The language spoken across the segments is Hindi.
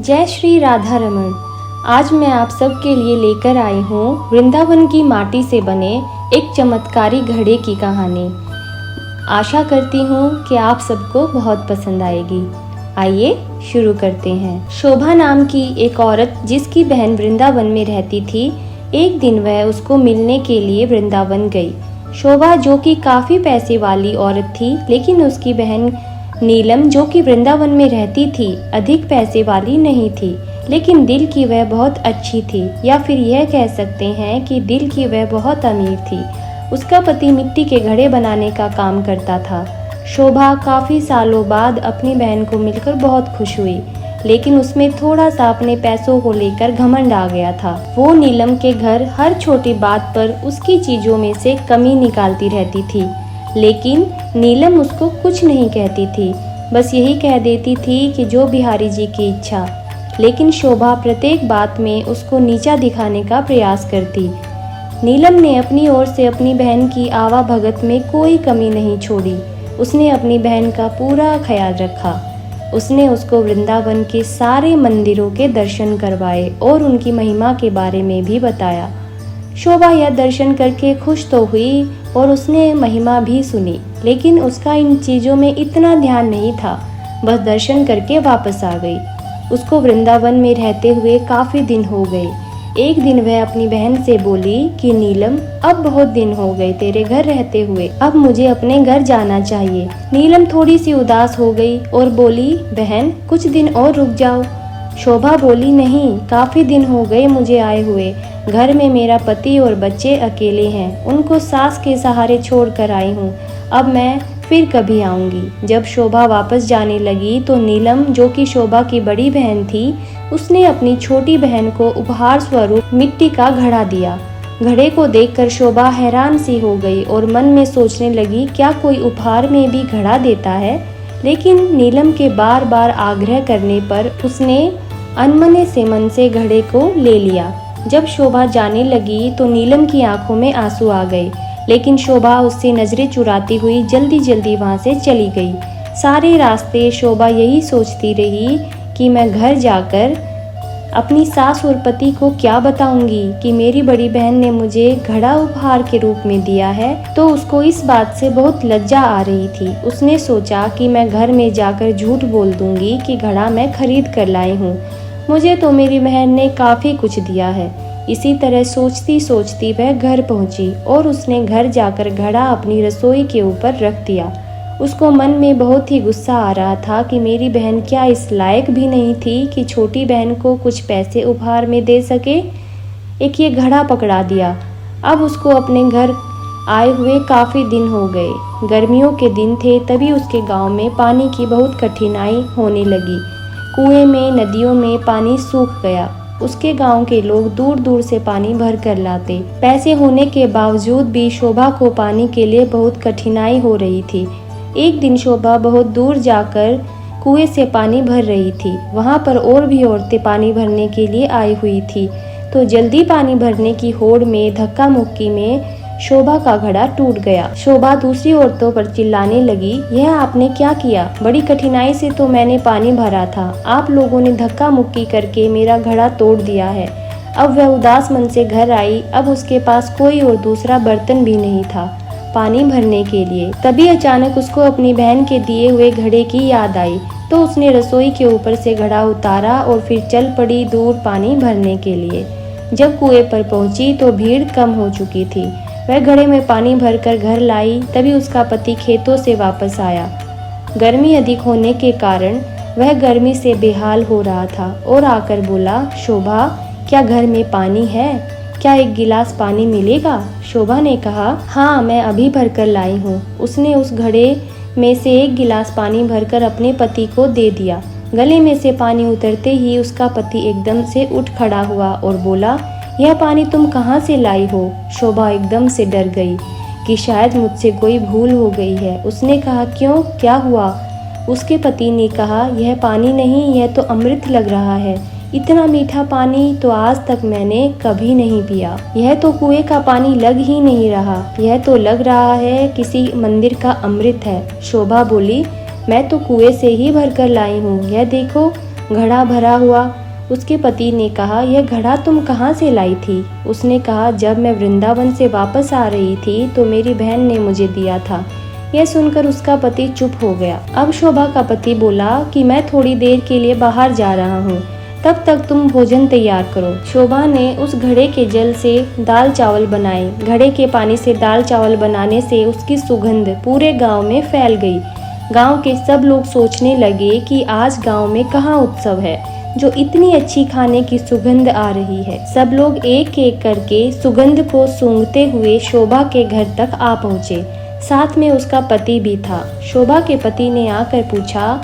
जय श्री राधा रमण। आज मैं आप सबके लिए लेकर आई हूँ वृंदावन की माटी से बने एक चमत्कारी घड़े की कहानी। आशा करती हूँ कि आप सबको बहुत पसंद आएगी। आइए शुरू करते हैं। शोभा नाम की एक औरत जिसकी बहन वृंदावन में रहती थी, एक दिन वह उसको मिलने के लिए वृंदावन गई। शोभा जो कि काफ़ी पैसे वाली औरत थी, लेकिन उसकी बहन नीलम जो कि वृंदावन में रहती थी अधिक पैसे वाली नहीं थी, लेकिन दिल की वह बहुत अच्छी थी, या फिर यह कह सकते हैं कि दिल की वह बहुत अमीर थी। उसका पति मिट्टी के घड़े बनाने का काम करता था। शोभा काफ़ी सालों बाद अपनी बहन को मिलकर बहुत खुश हुई, लेकिन उसमें थोड़ा सा अपने पैसों को लेकर घमंड आ गया था। वो नीलम के घर हर छोटी बात पर उसकी चीज़ों में से कमी निकालती रहती थी, लेकिन नीलम उसको कुछ नहीं कहती थी, बस यही कह देती थी कि जो बिहारी जी की इच्छा। लेकिन शोभा प्रत्येक बात में उसको नीचा दिखाने का प्रयास करती। नीलम ने अपनी ओर से अपनी बहन की आवा भगत में कोई कमी नहीं छोड़ी। उसने अपनी बहन का पूरा ख्याल रखा। उसने उसको वृंदावन के सारे मंदिरों के दर्शन करवाए और उनकी महिमा के बारे में भी बताया। शोभा यह दर्शन करके खुश तो हुई और उसने महिमा भी सुनी, लेकिन उसका इन चीज़ों में इतना ध्यान नहीं था। बस दर्शन करके वापस आ गई। उसको वृंदावन में रहते हुए काफ़ी दिन हो गए। एक दिन वह अपनी बहन से बोली कि नीलम, अब बहुत दिन हो गए तेरे घर रहते हुए, अब मुझे अपने घर जाना चाहिए। नीलम थोड़ी सी उदास हो गई और बोली, बहन कुछ दिन और रुक जाओ। शोभा बोली, नहीं, काफ़ी दिन हो गए मुझे आए हुए। घर में मेरा पति और बच्चे अकेले हैं, उनको सास के सहारे छोड़ कर आई हूँ। अब मैं फिर कभी आऊँगी। जब शोभा वापस जाने लगी तो नीलम जो कि शोभा की बड़ी बहन थी, उसने अपनी छोटी बहन को उपहार स्वरूप मिट्टी का घड़ा दिया। घड़े को देखकर शोभा हैरान सी हो गई और मन में सोचने लगी, क्या कोई उपहार में भी घड़ा देता है? लेकिन नीलम के बार बार आग्रह करने पर उसने अनमने से मन से घड़े को ले लिया। जब शोभा जाने लगी तो नीलम की आंखों में आंसू आ गए, लेकिन शोभा उससे नजरें चुराती हुई जल्दी जल्दी वहां से चली गई। सारे रास्ते शोभा यही सोचती रही कि मैं घर जाकर अपनी सास और पति को क्या बताऊंगी कि मेरी बड़ी बहन ने मुझे घड़ा उपहार के रूप में दिया है। तो उसको इस बात से बहुत लज्जा आ रही थी। उसने सोचा कि मैं घर में जाकर झूठ बोल दूंगी कि घड़ा मैं खरीद कर लाई हूँ, मुझे तो मेरी बहन ने काफ़ी कुछ दिया है। इसी तरह सोचती सोचती वह घर पहुंची और उसने घर जाकर घड़ा अपनी रसोई के ऊपर रख दिया। उसको मन में बहुत ही गुस्सा आ रहा था कि मेरी बहन क्या इस लायक भी नहीं थी कि छोटी बहन को कुछ पैसे उपहार में दे सके। एक ये घड़ा पकड़ा दिया। अब उसको अपने घर आए हुए काफ़ी दिन हो गए। गर्मियों के दिन थे, तभी उसके गांव में पानी की बहुत कठिनाई होने लगी। कुएं में, नदियों में पानी सूख गया। उसके गांव के लोग दूर दूर से पानी भर कर लाते। पैसे होने के बावजूद भी शोभा को पानी के लिए बहुत कठिनाई हो रही थी। एक दिन शोभा बहुत दूर जाकर कुएं से पानी भर रही थी। वहां पर और भी औरतें पानी भरने के लिए आई हुई थी, तो जल्दी पानी भरने की होड़ में धक्का मुक्की में शोभा का घड़ा टूट गया। शोभा दूसरी औरतों पर चिल्लाने लगी, यह आपने क्या किया? बड़ी कठिनाई से तो मैंने पानी भरा था, आप लोगों ने धक्का मुक्की करके मेरा घड़ा तोड़ दिया है। अब वह उदास मन से घर आई। अब उसके पास कोई और दूसरा बर्तन भी नहीं था पानी भरने के लिए। तभी अचानक उसको अपनी बहन के दिए हुए घड़े की याद आई, तो उसने रसोई के ऊपर से घड़ा उतारा और फिर चल पड़ी दूर पानी भरने के लिए। जब कुएं पर पहुंची तो भीड़ कम हो चुकी थी। वह घड़े में पानी भरकर घर लाई। तभी उसका पति खेतों से वापस आया। गर्मी अधिक होने के कारण वह गर्मी से बेहाल हो रहा था और आकर बोला, शोभा क्या घर में पानी है? क्या एक गिलास पानी मिलेगा? शोभा ने कहा, हाँ, मैं अभी भरकर लाई हूँ। उसने उस घड़े में से एक गिलास पानी भरकर अपने पति को दे दिया। गले में से पानी उतरते ही उसका पति एकदम से उठ खड़ा हुआ और बोला, यह पानी तुम कहाँ से लाई हो? शोभा एकदम से डर गई कि शायद मुझसे कोई भूल हो गई है। उसने कहा, क्यों, क्या हुआ? उसके पति ने कहा, यह पानी नहीं, यह तो अमृत लग रहा है। इतना मीठा पानी तो आज तक मैंने कभी नहीं पिया। यह तो कुएं का पानी लग ही नहीं रहा, यह तो लग रहा है किसी मंदिर का अमृत है। शोभा बोली, मैं तो कुएं से ही भरकर लाई हूँ, यह देखो घड़ा भरा हुआ। उसके पति ने कहा, यह घड़ा तुम कहाँ से लाई थी? उसने कहा, जब मैं वृंदावन से वापस आ रही थी तो मेरी बहन ने मुझे दिया था। यह सुनकर उसका पति चुप हो गया। अब शोभा का पति बोला कि मैं थोड़ी देर के लिए बाहर जा रहा हूँ, तब तक तुम भोजन तैयार करो। शोभा ने उस घड़े के जल से दाल चावल बनाए। घड़े के पानी से दाल चावल बनाने से उसकी सुगंध पूरे गांव में फैल गई। गांव के सब लोग सोचने लगे कि आज गांव में कहाँ उत्सव है, जो इतनी अच्छी खाने की सुगंध आ रही है। सब लोग एक एक करके सुगंध को सूंघते हुए शोभा के घर तक आ पहुँचे। साथ में उसका पति भी था। शोभा के पति ने आकर पूछा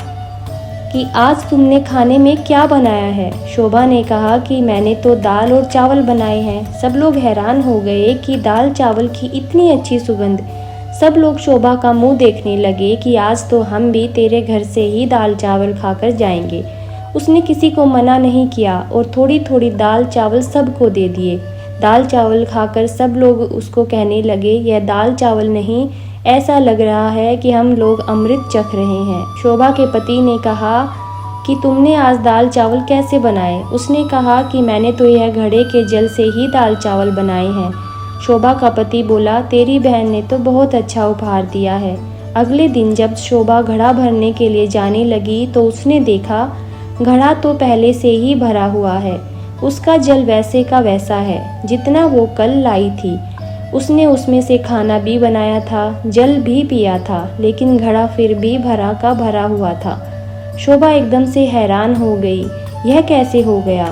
कि आज तुमने खाने में क्या बनाया है? शोभा ने कहा कि मैंने तो दाल और चावल बनाए हैं। सब लोग हैरान हो गए कि दाल चावल की इतनी अच्छी सुगंध। सब लोग शोभा का मुंह देखने लगे कि आज तो हम भी तेरे घर से ही दाल चावल खाकर जाएंगे। उसने किसी को मना नहीं किया और थोड़ी थोड़ी दाल चावल सबको दे दिए। दाल चावल खाकर सब लोग उसको कहने लगे, यह दाल चावल नहीं, ऐसा लग रहा है कि हम लोग अमृत चख रहे हैं। शोभा के पति ने कहा कि तुमने आज दाल चावल कैसे बनाए? उसने कहा कि मैंने तो यह घड़े के जल से ही दाल चावल बनाए हैं। शोभा का पति बोला, तेरी बहन ने तो बहुत अच्छा उपहार दिया है। अगले दिन जब शोभा घड़ा भरने के लिए जाने लगी तो उसने देखा घड़ा तो पहले से ही भरा हुआ है। उसका जल वैसे का वैसा है जितना वो कल लाई थी। उसने उसमें से खाना भी बनाया था, जल भी पिया था, लेकिन घड़ा फिर भी भरा का भरा हुआ था। शोभा एकदम से हैरान हो गई, यह कैसे हो गया?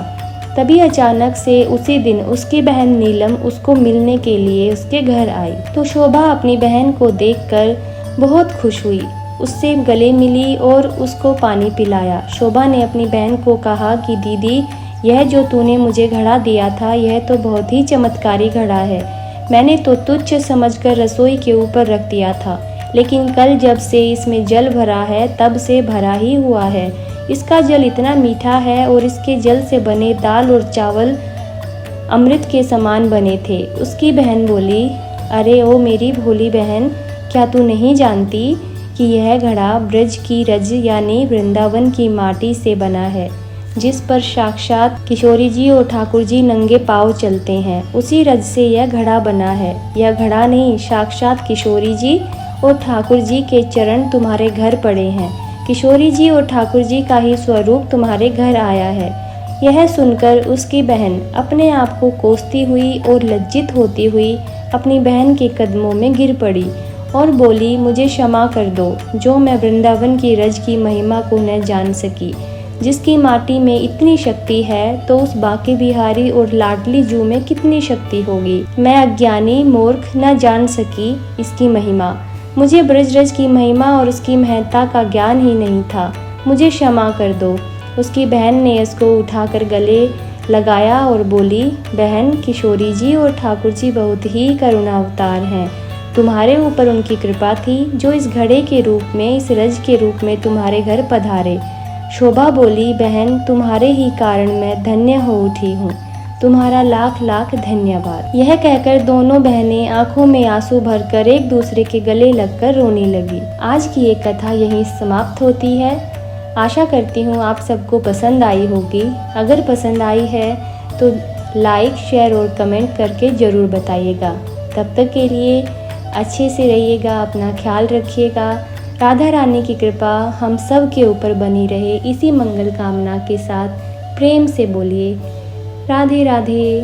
तभी अचानक से उसी दिन उसकी बहन नीलम उसको मिलने के लिए उसके घर आई। तो शोभा अपनी बहन को देखकर बहुत खुश हुई, उससे गले मिली और उसको पानी पिलाया। शोभा ने अपनी बहन को कहा कि दीदी, यह जो तूने मुझे घड़ा दिया था, यह तो बहुत ही चमत्कारी घड़ा है। मैंने तो तुच्छ समझकर रसोई के ऊपर रख दिया था, लेकिन कल जब से इसमें जल भरा है तब से भरा ही हुआ है। इसका जल इतना मीठा है और इसके जल से बने दाल और चावल अमृत के समान बने थे। उसकी बहन बोली, अरे ओ मेरी भोली बहन, क्या तू नहीं जानती कि यह घड़ा ब्रज की रज यानी वृंदावन की माटी से बना है, जिस पर साक्षात किशोरी जी और ठाकुर जी नंगे पांव चलते हैं। उसी रज से यह घड़ा बना है। यह घड़ा नहीं, साक्षात किशोरी जी और ठाकुर जी के चरण तुम्हारे घर पड़े हैं। किशोरी जी और ठाकुर जी का ही स्वरूप तुम्हारे घर आया है। यह सुनकर उसकी बहन अपने आप को कोसती हुई और लज्जित होती हुई अपनी बहन के कदमों में गिर पड़ी और बोली, मुझे क्षमा कर दो, जो मैं वृंदावन की रज की महिमा को न जान सकी। जिसकी माटी में इतनी शक्ति है तो उस बांके बिहारी और लाडली जू में कितनी शक्ति होगी। मैं अज्ञानी मूर्ख न जान सकी इसकी महिमा। मुझे ब्रजरज की महिमा और उसकी महत्ता का ज्ञान ही नहीं था। मुझे क्षमा कर दो। उसकी बहन ने इसको उठाकर गले लगाया और बोली, बहन, किशोरी जी और ठाकुर जी बहुत ही करुणावतार हैं। तुम्हारे ऊपर उनकी कृपा थी जो इस घड़े के रूप में, इस रज के रूप में तुम्हारे घर पधारे। शोभा बोली, बहन, तुम्हारे ही कारण मैं धन्य हो उठी हूँ। तुम्हारा लाख लाख धन्यवाद। यह कहकर दोनों बहनें आंखों में आंसू भरकर एक दूसरे के गले लगकर रोने लगी। आज की ये कथा यहीं समाप्त होती है। आशा करती हूँ आप सबको पसंद आई होगी। अगर पसंद आई है तो लाइक, शेयर और कमेंट करके ज़रूर बताइएगा। तब तक के लिए अच्छे से रहिएगा, अपना ख्याल रखिएगा। राधा रानी की कृपा हम सब के ऊपर बनी रहे, इसी मंगल कामना के साथ प्रेम से बोलिए राधे राधे।